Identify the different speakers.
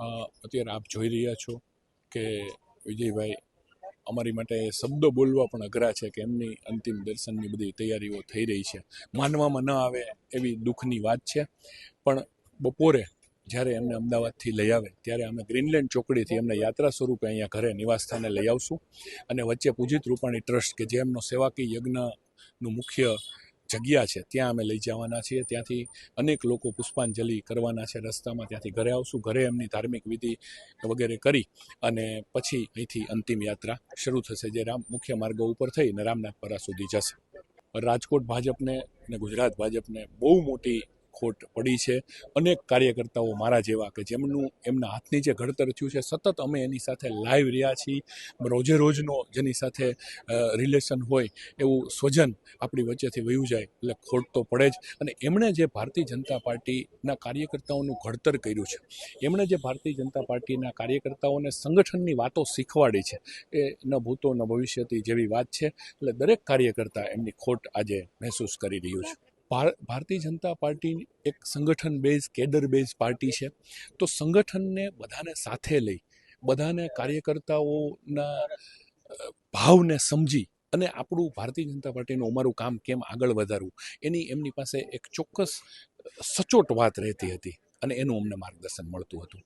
Speaker 1: અત્યારે આપ જોઈ રહ્યા છો કે વિજયભાઈ અમારી માટે શબ્દો બોલવા પણ અઘરા છે કે એમની અંતિમ દર્શનની બધી તૈયારીઓ થઈ રહી છે. માનવામાં ન આવે એવી દુઃખની વાત છે. પણ બપોરે જ્યારે એમને અમદાવાદથી લઈ આવે ત્યારે અમે ગ્રીનલેન્ડ ચોકડીથી એમને યાત્રા સ્વરૂપે અહીંયા ઘરે નિવાસસ્થાને લઈ આવશું અને વચ્ચે પૂજિત રૂપાણી ટ્રસ્ટ કે જે એમનો સેવાકીય યજ્ઞનું મુખ્ય જગ્યા છે ત્યાં અમે લઈ જવાના છીએ. ત્યાંથી અનેક લોકો પુષ્પાંજલિ કરવાના છે રસ્તામાં. ત્યાંથી ઘરે આવશું. ઘરે એમની ધાર્મિક વિધિ વગેરે કરી અને પછી અહીંથી અંતિમ યાત્રા શરૂ થશે, જે મુખ્ય માર્ગો ઉપર થઈને રામનાથપરા સુધી જશે. રાજકોટ ભાજપને અને ગુજરાત ભાજપને બહુ મોટી ખોટ પડી છે. અનેક કાર્યકર્તાઓ મારા જેવા કે જેમનું એમના હાથની જે ઘડતર થયું છે, સતત અમે એની સાથે લાઈવ રહ્યા છીએ. રોજે રોજનો જેની સાથે રિલેશન હોય એવું સ્વજન આપણી વચ્ચેથી વયું જાય એટલે ખોટ તો પડે જ. અને એમણે જે ભારતીય જનતા પાર્ટીના કાર્યકર્તાઓનું ઘડતર કર્યું છે, એમણે જે ભારતીય જનતા પાર્ટીના કાર્યકર્તાઓને સંગઠનની વાતો શીખવાડી છે, એ ન ભૂતો ન ભવિષ્યથી જેવી વાત છે. એટલે દરેક કાર્યકર્તા એમની ખોટ આજે મહેસૂસ કરી રહ્યું છે. ભારતીય જનતા પાર્ટી એક સંગઠન બેઝ, કેડર બેઝ પાર્ટી છે. તો સંગઠનને બધાને સાથે લઈ, બધાને કાર્યકર્તાઓના ભાવને સમજી અને આપણું ભારતીય જનતા પાર્ટીનું અમારું કામ કેમ આગળ વધારવું એની એમની પાસે એક ચોક્કસ સચોટ વાત રહેતી હતી અને એનું અમને માર્ગદર્શન મળતું હતું.